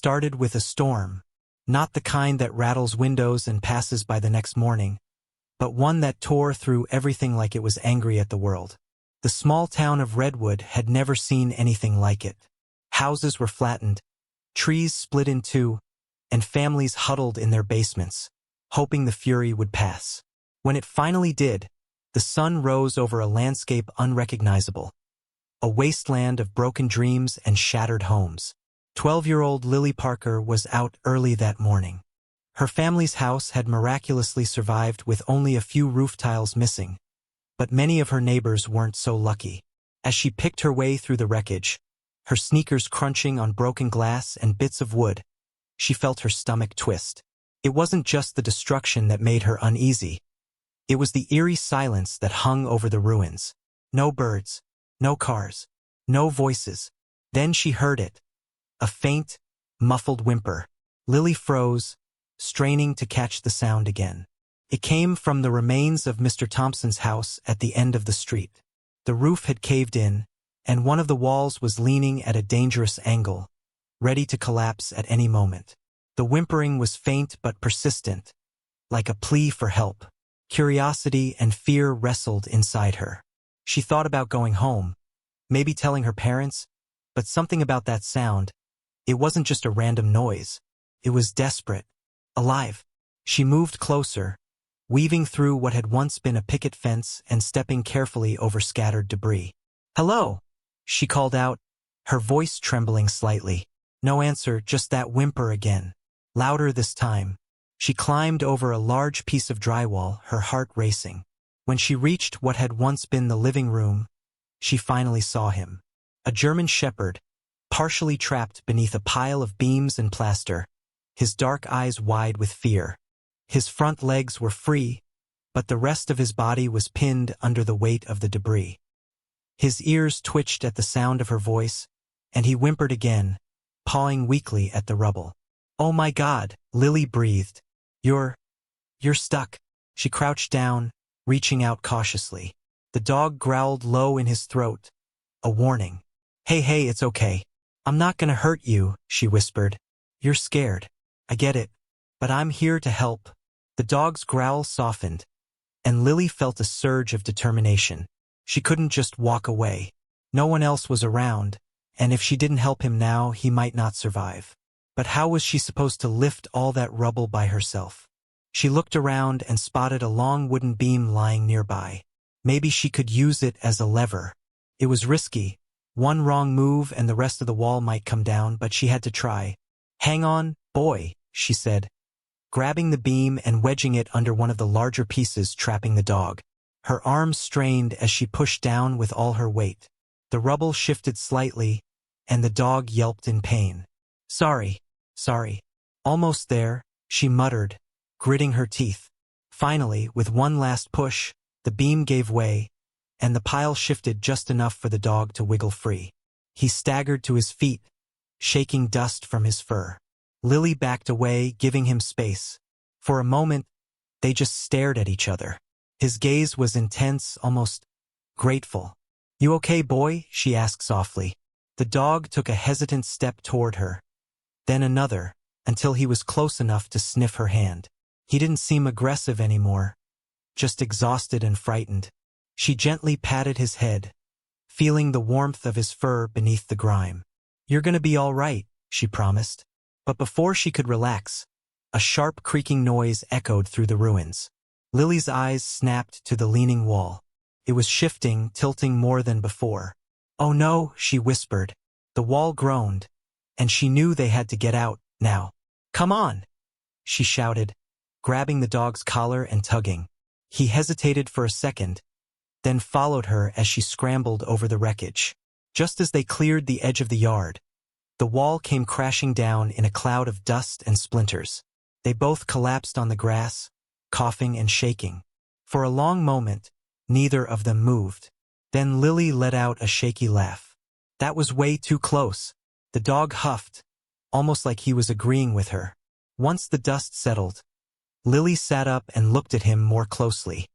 started with a storm, not the kind that rattles windows and passes by the next morning, but one that tore through everything like it was angry at the world. The small town of Redwood had never seen anything like it. Houses were flattened, trees split in two, and families huddled in their basements, hoping the fury would pass. When it finally did, the sun rose over a landscape unrecognizable, a wasteland of broken dreams and shattered homes. 12-year-old Lily Parker was out early that morning. Her family's house had miraculously survived with only a few roof tiles missing, but many of her neighbors weren't so lucky. As she picked her way through the wreckage, her sneakers crunching on broken glass and bits of wood, she felt her stomach twist. It wasn't just the destruction that made her uneasy. It was the eerie silence that hung over the ruins. No birds, no cars, no voices. Then she heard it. A faint, muffled whimper. Lily froze, straining to catch the sound again. It came from the remains of Mr. Thompson's house at the end of the street. The roof had caved in, and one of the walls was leaning at a dangerous angle, ready to collapse at any moment. The whimpering was faint but persistent, like a plea for help. Curiosity and fear wrestled inside her. She thought about going home, maybe telling her parents, but something about that sound, it wasn't just a random noise. It was desperate, alive. She moved closer, weaving through what had once been a picket fence and stepping carefully over scattered debris. "Hello," she called out, her voice trembling slightly. No answer, just that whimper again. Louder this time. She climbed over a large piece of drywall, her heart racing. When she reached what had once been the living room, she finally saw him. A German shepherd, partially trapped beneath a pile of beams and plaster, his dark eyes wide with fear. His front legs were free, but the rest of his body was pinned under the weight of the debris. His ears twitched at the sound of her voice, and he whimpered again, pawing weakly at the rubble. "Oh my God," Lily breathed. You're stuck." She crouched down, reaching out cautiously. The dog growled low in his throat, a warning. Hey, it's okay. I'm not gonna hurt you," she whispered. "You're scared. I get it. But I'm here to help." The dog's growl softened, and Lily felt a surge of determination. She couldn't just walk away. No one else was around, and if she didn't help him now, he might not survive. But how was she supposed to lift all that rubble by herself? She looked around and spotted a long wooden beam lying nearby. Maybe she could use it as a lever. It was risky. One wrong move and the rest of the wall might come down, but she had to try. "Hang on, boy," she said, grabbing the beam and wedging it under one of the larger pieces trapping the dog. Her arms strained as she pushed down with all her weight. The rubble shifted slightly, and the dog yelped in pain. Sorry. Almost there," she muttered, gritting her teeth. Finally, with one last push, the beam gave way, and the pile shifted just enough for the dog to wiggle free. He staggered to his feet, shaking dust from his fur. Lily backed away, giving him space. For a moment, they just stared at each other. His gaze was intense, almost grateful. "You okay, boy?" she asked softly. The dog took a hesitant step toward her, then another, until he was close enough to sniff her hand. He didn't seem aggressive anymore, just exhausted and frightened. She gently patted his head, feeling the warmth of his fur beneath the grime. "You're gonna be all right," she promised. But before she could relax, a sharp creaking noise echoed through the ruins. Lily's eyes snapped to the leaning wall. It was shifting, tilting more than before. "Oh no," she whispered. The wall groaned, and she knew they had to get out, now. "Come on," she shouted, grabbing the dog's collar and tugging. He hesitated for a second, then followed her as she scrambled over the wreckage. Just as they cleared the edge of the yard, the wall came crashing down in a cloud of dust and splinters. They both collapsed on the grass, coughing and shaking. For a long moment, neither of them moved. Then Lily let out a shaky laugh. "That was way too close." The dog huffed, almost like he was agreeing with her. Once the dust settled, Lily sat up and looked at him more closely.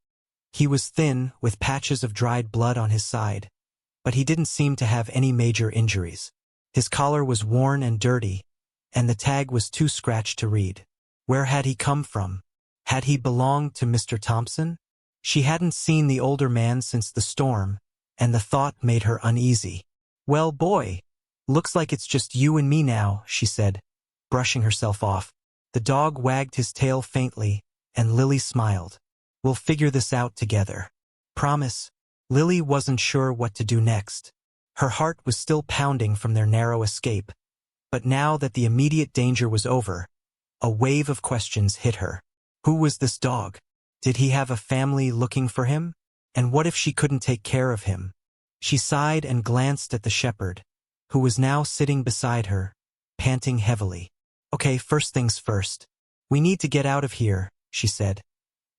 He was thin, with patches of dried blood on his side, but he didn't seem to have any major injuries. His collar was worn and dirty, and the tag was too scratched to read. Where had he come from? Had he belonged to Mr. Thompson? She hadn't seen the older man since the storm, and the thought made her uneasy. "Well, boy, looks like it's just you and me now," she said, brushing herself off. The dog wagged his tail faintly, and Lily smiled. "We'll figure this out together. Promise." Lily wasn't sure what to do next. Her heart was still pounding from their narrow escape, but now that the immediate danger was over, a wave of questions hit her. Who was this dog? Did he have a family looking for him? And what if she couldn't take care of him? She sighed and glanced at the shepherd, who was now sitting beside her, panting heavily. "Okay, first things first. We need to get out of here," she said,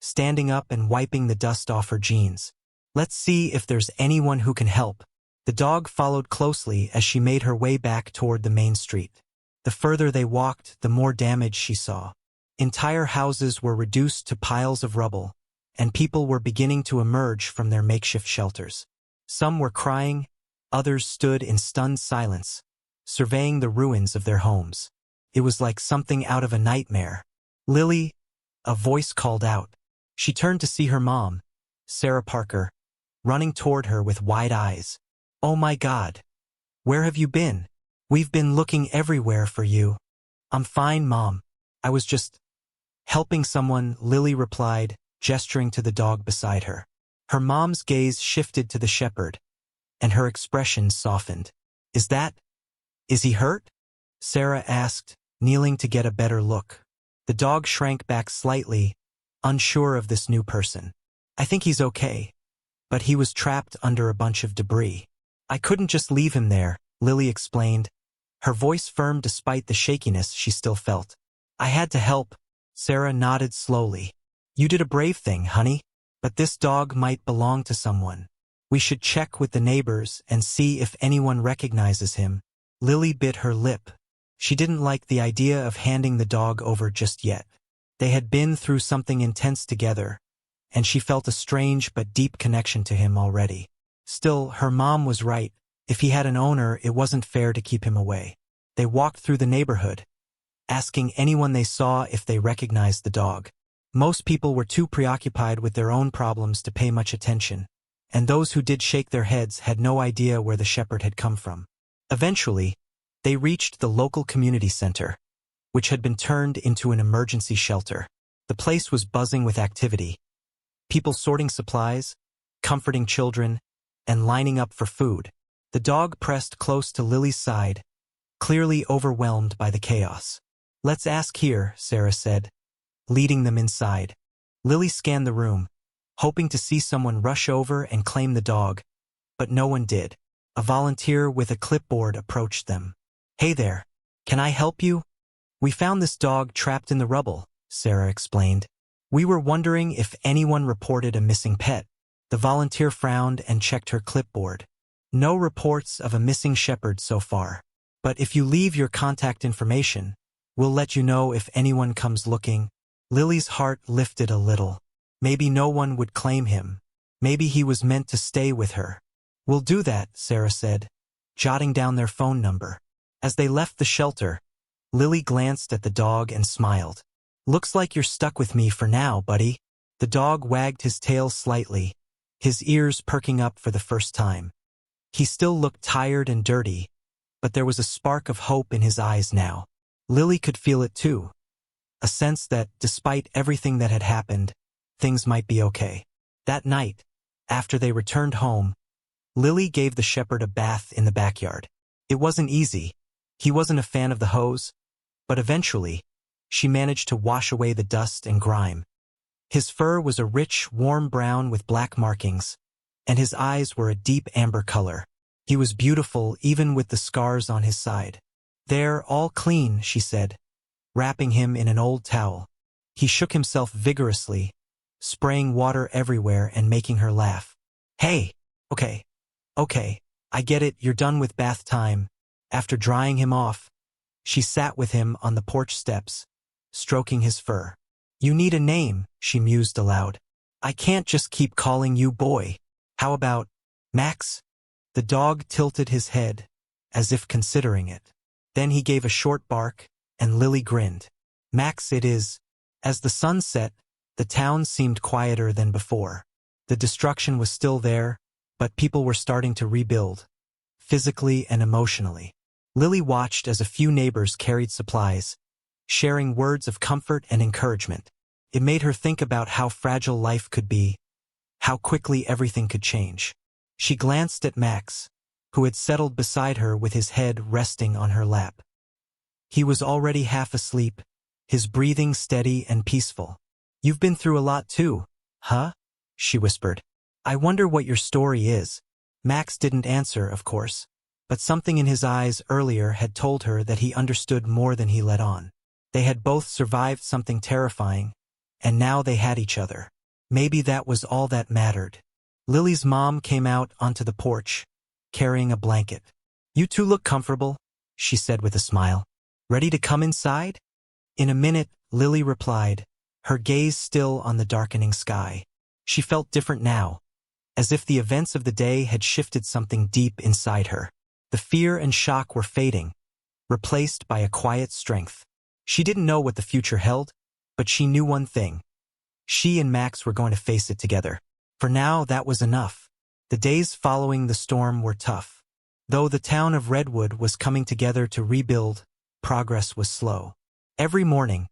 standing up and wiping the dust off her jeans. "Let's see if there's anyone who can help." The dog followed closely as she made her way back toward the main street. The further they walked, the more damage she saw. Entire houses were reduced to piles of rubble, and people were beginning to emerge from their makeshift shelters. Some were crying, others stood in stunned silence, surveying the ruins of their homes. It was like something out of a nightmare. "Lily," a voice called out. She turned to see her mom, Sarah Parker, running toward her with wide eyes. "Oh my God! Where have you been? We've been looking everywhere for you." "I'm fine, Mom. I was just helping someone," Lily replied, gesturing to the dog beside her. Her mom's gaze shifted to the shepherd, and her expression softened. Is he hurt?" Sarah asked, kneeling to get a better look. The dog shrank back slightly, unsure of this new person. "I think he's okay, but he was trapped under a bunch of debris. I couldn't just leave him there," Lily explained, her voice firm despite the shakiness she still felt. "I had to help." Sarah nodded slowly. "You did a brave thing, honey. But this dog might belong to someone. We should check with the neighbors and see if anyone recognizes him." Lily bit her lip. She didn't like the idea of handing the dog over just yet. They had been through something intense together, and she felt a strange but deep connection to him already. Still, her mom was right. If he had an owner, it wasn't fair to keep him away. They walked through the neighborhood, asking anyone they saw if they recognized the dog. Most people were too preoccupied with their own problems to pay much attention, and those who did shake their heads had no idea where the shepherd had come from. Eventually, they reached the local community center, which had been turned into an emergency shelter. The place was buzzing with activity. People sorting supplies, comforting children, and lining up for food. The dog pressed close to Lily's side, clearly overwhelmed by the chaos. "Let's ask here," Sarah said, leading them inside. Lily scanned the room, hoping to see someone rush over and claim the dog, but no one did. A volunteer with a clipboard approached them. "Hey there, can I help you?" "We found this dog trapped in the rubble," Sarah explained. "We were wondering if anyone reported a missing pet." The volunteer frowned and checked her clipboard. "No reports of a missing shepherd so far. But if you leave your contact information, we'll let you know if anyone comes looking." Lily's heart lifted a little. Maybe no one would claim him. Maybe he was meant to stay with her. "We'll do that," Sarah said, jotting down their phone number. As they left the shelter, Lily glanced at the dog and smiled. "Looks like you're stuck with me for now, buddy." The dog wagged his tail slightly, his ears perking up for the first time. He still looked tired and dirty, but there was a spark of hope in his eyes now. Lily could feel it too, a sense that, despite everything that had happened, things might be okay. That night, after they returned home, Lily gave the shepherd a bath in the backyard. It wasn't easy. He wasn't a fan of the hose, but eventually, she managed to wash away the dust and grime. His fur was a rich, warm brown with black markings, and his eyes were a deep amber color. He was beautiful even with the scars on his side. "They're all clean," she said, wrapping him in an old towel. He shook himself vigorously, spraying water everywhere and making her laugh. "Hey, okay, I get it, you're done with bath time." After drying him off, she sat with him on the porch steps, stroking his fur. "You need a name," she mused aloud. "I can't just keep calling you boy. How about Max?" The dog tilted his head, as if considering it. Then he gave a short bark, and Lily grinned. Max, it is. As the sun set, the town seemed quieter than before. The destruction was still there, but people were starting to rebuild, physically and emotionally. Lily watched as a few neighbors carried supplies, sharing words of comfort and encouragement. It made her think about how fragile life could be, how quickly everything could change. She glanced at Max, who had settled beside her with his head resting on her lap. He was already half asleep, his breathing steady and peaceful. "You've been through a lot too, huh?" she whispered. "I wonder what your story is." Max didn't answer, of course, but something in his eyes earlier had told her that he understood more than he let on. They had both survived something terrifying, and now they had each other. Maybe that was all that mattered. Lily's mom came out onto the porch, carrying a blanket. "You two look comfortable," she said with a smile. "Ready to come inside?" In a minute, Lily replied, her gaze still on the darkening sky. She felt different now, as if the events of the day had shifted something deep inside her. The fear and shock were fading, replaced by a quiet strength. She didn't know what the future held, but she knew one thing. She and Max were going to face it together. For now, that was enough. The days following the storm were tough. Though the town of Redwood was coming together to rebuild, progress was slow. Every morning,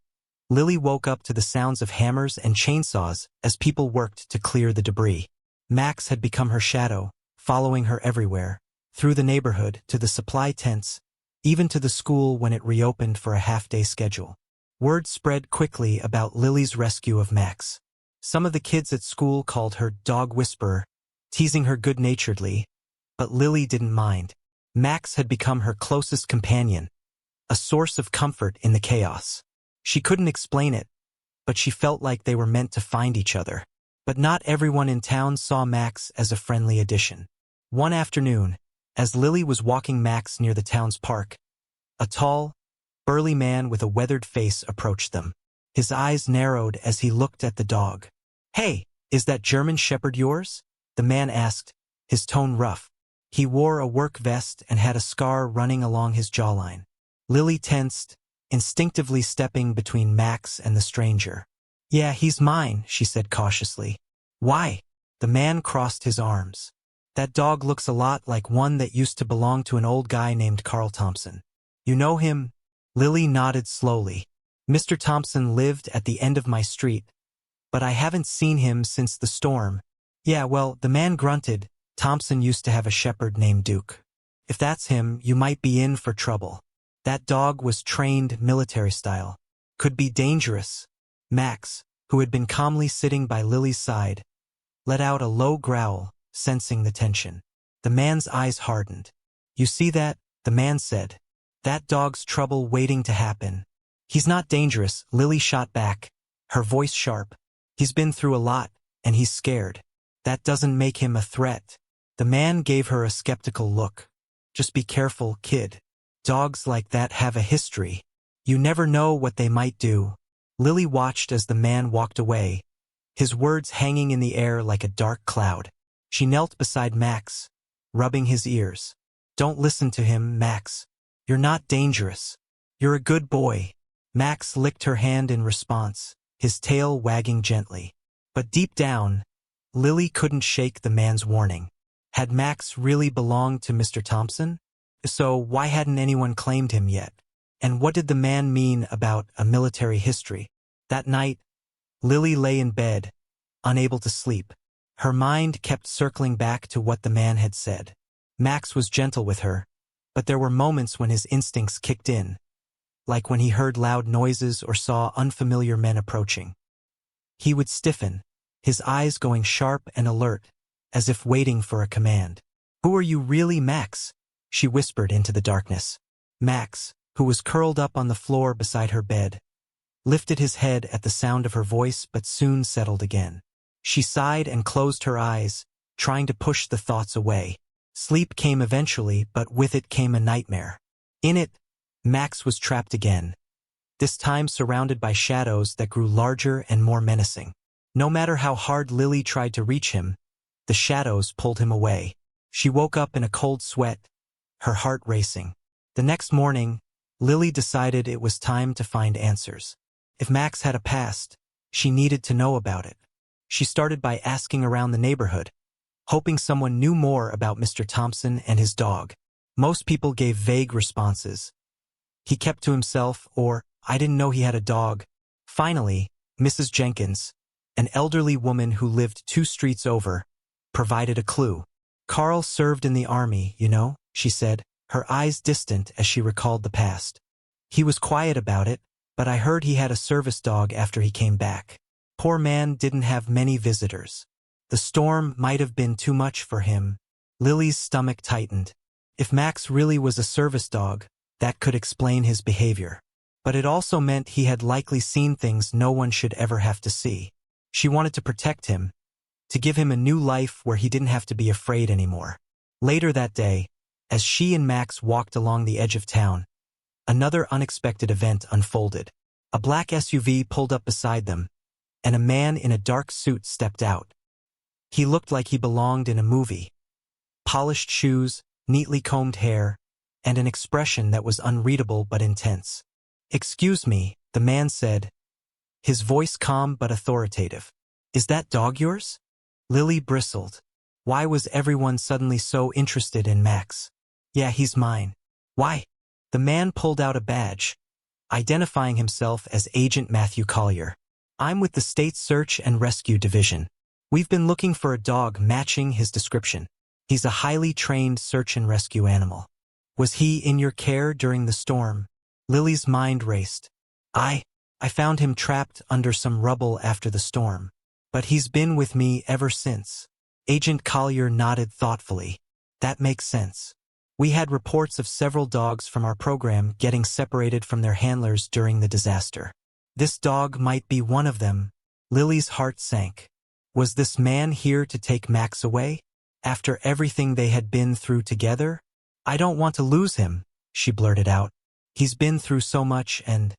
Lily woke up to the sounds of hammers and chainsaws as people worked to clear the debris. Max had become her shadow, following her everywhere, through the neighborhood, to the supply tents, even to the school when it reopened for a half-day schedule. Word spread quickly about Lily's rescue of Max. Some of the kids at school called her Dog Whisperer, teasing her good-naturedly, but Lily didn't mind. Max had become her closest companion, a source of comfort in the chaos. She couldn't explain it, but she felt like they were meant to find each other. But not everyone in town saw Max as a friendly addition. One afternoon, as Lily was walking Max near the town's park, a tall, burly man with a weathered face approached them. His eyes narrowed as he looked at the dog. "Hey, is that German Shepherd yours?" the man asked, his tone rough. He wore a work vest and had a scar running along his jawline. Lily tensed, instinctively stepping between Max and the stranger. "Yeah, he's mine," she said cautiously. "Why?" The man crossed his arms. "That dog looks a lot like one that used to belong to an old guy named Carl Thompson. You know him?" Lily nodded slowly. "Mr. Thompson lived at the end of my street, but I haven't seen him since the storm." "Yeah, well," the man grunted, "Thompson used to have a shepherd named Duke. If that's him, you might be in for trouble. That dog was trained military style. Could be dangerous." Max, who had been calmly sitting by Lily's side, let out a low growl, sensing the tension. The man's eyes hardened. "You see that?" the man said. "That dog's trouble waiting to happen." "He's not dangerous," Lily shot back, her voice sharp. "He's been through a lot, and he's scared. That doesn't make him a threat." The man gave her a skeptical look. "Just be careful, kid. Dogs like that have a history. You never know what they might do." Lily watched as the man walked away, his words hanging in the air like a dark cloud. She knelt beside Max, rubbing his ears. "Don't listen to him, Max. You're not dangerous. You're a good boy." Max licked her hand in response, his tail wagging gently. But deep down, Lily couldn't shake the man's warning. Had Max really belonged to Mr. Thompson? So why hadn't anyone claimed him yet? And what did the man mean about a military history? That night, Lily lay in bed, unable to sleep. Her mind kept circling back to what the man had said. Max was gentle with her, but there were moments when his instincts kicked in, like when he heard loud noises or saw unfamiliar men approaching. He would stiffen, his eyes going sharp and alert, as if waiting for a command. "Who are you really, Max?" she whispered into the darkness. Max, who was curled up on the floor beside her bed, lifted his head at the sound of her voice but soon settled again. She sighed and closed her eyes, trying to push the thoughts away. Sleep came eventually, but with it came a nightmare. In it, Max was trapped again, this time surrounded by shadows that grew larger and more menacing. No matter how hard Lily tried to reach him, the shadows pulled him away. She woke up in a cold sweat, her heart racing. The next morning, Lily decided it was time to find answers. If Max had a past, she needed to know about it. She started by asking around the neighborhood, hoping someone knew more about Mr. Thompson and his dog. Most people gave vague responses. He kept to himself, or, I didn't know he had a dog. Finally, Mrs. Jenkins, an elderly woman who lived 2 streets over, provided a clue. Carl served in the army, you know, she said, her eyes distant as she recalled the past. He was quiet about it, but I heard he had a service dog after he came back. Poor man didn't have many visitors. The storm might have been too much for him. Lily's stomach tightened. If Max really was a service dog, that could explain his behavior. But it also meant he had likely seen things no one should ever have to see. She wanted to protect him, to give him a new life where he didn't have to be afraid anymore. Later that day, as she and Max walked along the edge of town, another unexpected event unfolded. A black SUV pulled up beside them, and a man in a dark suit stepped out. He looked like he belonged in a movie. Polished shoes, neatly combed hair, and an expression that was unreadable but intense. "Excuse me," the man said, his voice calm but authoritative. "Is that dog yours?" Lily bristled. Why was everyone suddenly so interested in Max? "Yeah, he's mine." "Why?" The man pulled out a badge, identifying himself as Agent Matthew Collier. "I'm with the State Search and Rescue Division. We've been looking for a dog matching his description. He's a highly trained search and rescue animal." "Was he in your care during the storm?" Lily's mind raced. I found him trapped under some rubble after the storm. But he's been with me ever since." Agent Collier nodded thoughtfully. "That makes sense. We had reports of several dogs from our program getting separated from their handlers during the disaster. This dog might be one of them." Lily's heart sank. Was this man here to take Max away? After everything they had been through together? "I don't want to lose him," she blurted out. "He's been through so much and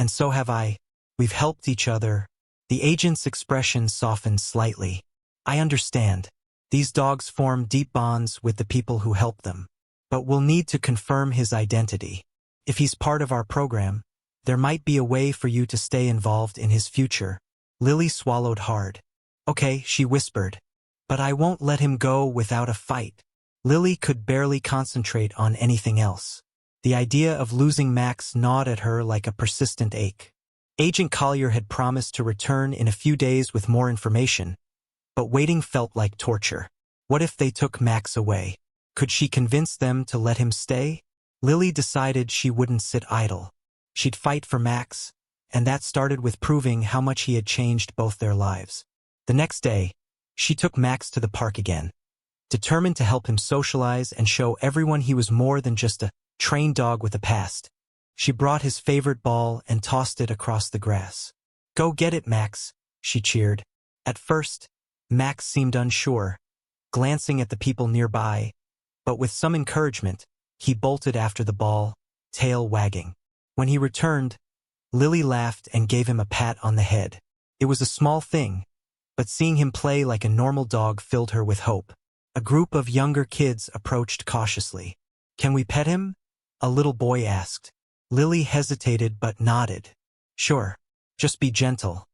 so have I. We've helped each other." The agent's expression softened slightly. "I understand. These dogs form deep bonds with the people who help them. But we'll need to confirm his identity. If he's part of our program, there might be a way for you to stay involved in his future." Lily swallowed hard. "Okay," she whispered. "But I won't let him go without a fight." Lily could barely concentrate on anything else. The idea of losing Max gnawed at her like a persistent ache. Agent Collier had promised to return in a few days with more information, but waiting felt like torture. What if they took Max away? Could she convince them to let him stay? Lily decided she wouldn't sit idle. She'd fight for Max, and that started with proving how much he had changed both their lives. The next day, she took Max to the park again, determined to help him socialize and show everyone he was more than just a trained dog with a past. She brought his favorite ball and tossed it across the grass. "Go get it, Max," she cheered. At first, Max seemed unsure, glancing at the people nearby, but with some encouragement, he bolted after the ball, tail wagging. When he returned, Lily laughed and gave him a pat on the head. It was a small thing, but seeing him play like a normal dog filled her with hope. A group of younger kids approached cautiously. "Can we pet him?" a little boy asked. Lily hesitated but nodded. "Sure. Just be gentle.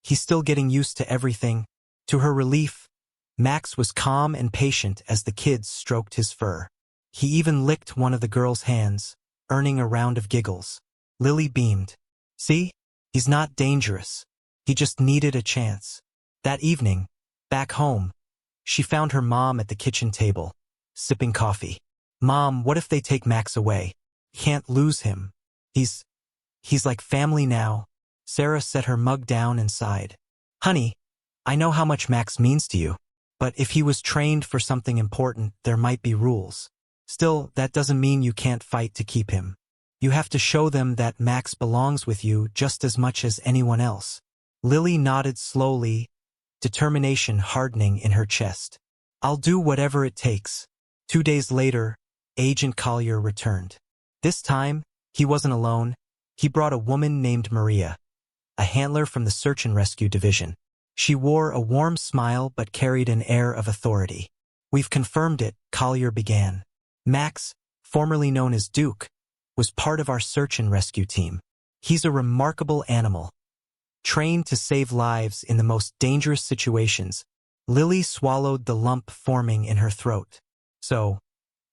He's still getting used to everything." To her relief, Max was calm and patient as the kids stroked his fur. He even licked one of the girls' hands, earning a round of giggles. Lily beamed. "See? He's not dangerous. He just needed a chance." That evening, back home, she found her mom at the kitchen table, sipping coffee. "Mom, what if they take Max away? Can't lose him. He's like family now." Sarah set her mug down and sighed. "Honey, I know how much Max means to you, but if he was trained for something important, there might be rules. Still, that doesn't mean you can't fight to keep him. You have to show them that Max belongs with you just as much as anyone else." Lily nodded slowly, determination hardening in her chest. "I'll do whatever it takes." 2 days later, Agent Collier returned. This time, he wasn't alone. He brought a woman named Maria, a handler from the Search and Rescue Division. She wore a warm smile but carried an air of authority. "We've confirmed it," Collier began. "Max, formerly known as Duke, was part of our search and rescue team. He's a remarkable animal, trained to save lives in the most dangerous situations. Lily swallowed the lump forming in her throat. So,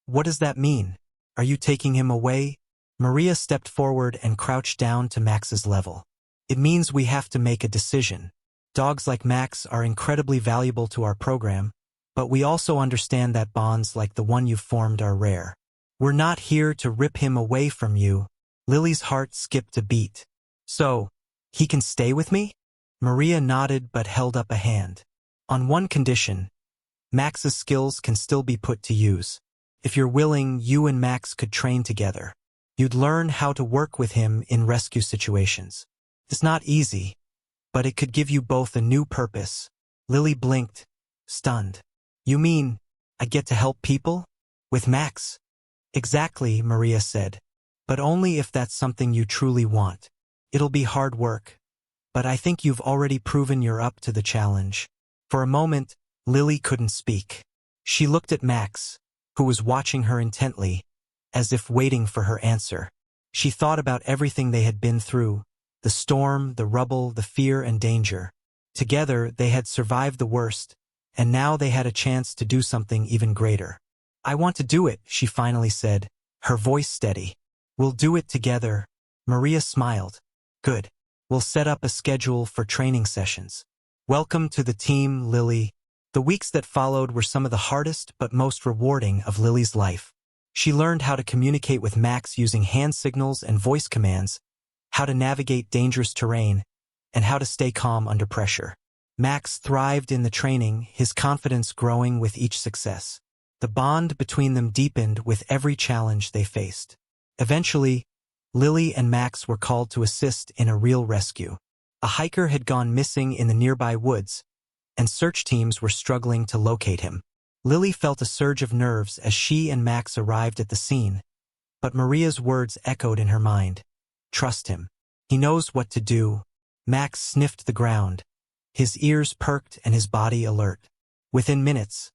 what does that mean? Are you taking him away? Maria stepped forward and crouched down to Max's level. It means we have to make a decision. Dogs like Max are incredibly valuable to our program, but we also understand that bonds like the one you've formed are rare. We're not here to rip him away from you. Lily's heart skipped a beat. So, he can stay with me? Maria nodded but held up a hand. On one condition, Max's skills can still be put to use. If you're willing, you and Max could train together. You'd learn how to work with him in rescue situations. It's not easy, but it could give you both a new purpose. Lily blinked, stunned. You mean, I get to help people? With Max? Exactly, Maria said. But only if that's something you truly want. It'll be hard work, but I think you've already proven you're up to the challenge. For a moment, Lily couldn't speak. She looked at Max, who was watching her intently, as if waiting for her answer. She thought about everything they had been through, the storm, the rubble, the fear and danger. Together, they had survived the worst, and now they had a chance to do something even greater. I want to do it, she finally said, her voice steady. We'll do it together. Maria smiled. Good. We'll set up a schedule for training sessions. Welcome to the team, Lily. The weeks that followed were some of the hardest but most rewarding of Lily's life. She learned how to communicate with Max using hand signals and voice commands, how to navigate dangerous terrain, and how to stay calm under pressure. Max thrived in the training, his confidence growing with each success. The bond between them deepened with every challenge they faced. Eventually, Lily and Max were called to assist in a real rescue. A hiker had gone missing in the nearby woods, and search teams were struggling to locate him. Lily felt a surge of nerves as she and Max arrived at the scene, but Maria's words echoed in her mind. Trust him. He knows what to do. Max sniffed the ground, his ears perked and his body alert. Within minutes,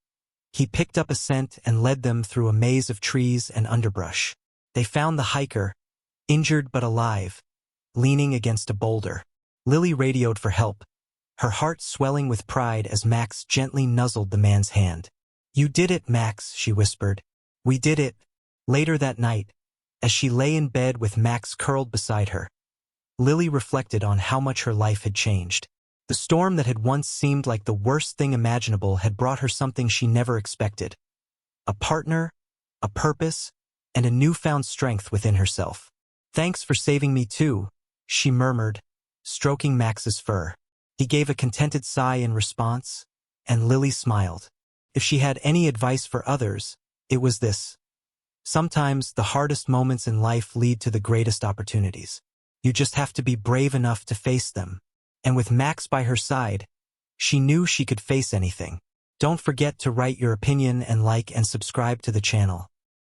he picked up a scent and led them through a maze of trees and underbrush. They found the hiker, injured but alive, leaning against a boulder. Lily radioed for help, her heart swelling with pride as Max gently nuzzled the man's hand. You did it, Max, she whispered. We did it. Later that night, as she lay in bed with Max curled beside her, Lily reflected on how much her life had changed. The storm that had once seemed like the worst thing imaginable had brought her something she never expected. A partner, a purpose, and a newfound strength within herself. Thanks for saving me too, she murmured, stroking Max's fur. He gave a contented sigh in response, and Lily smiled. If she had any advice for others, it was this. Sometimes the hardest moments in life lead to the greatest opportunities. You just have to be brave enough to face them. And with Max by her side, she knew she could face anything. Don't forget to write your opinion and like and subscribe to the channel.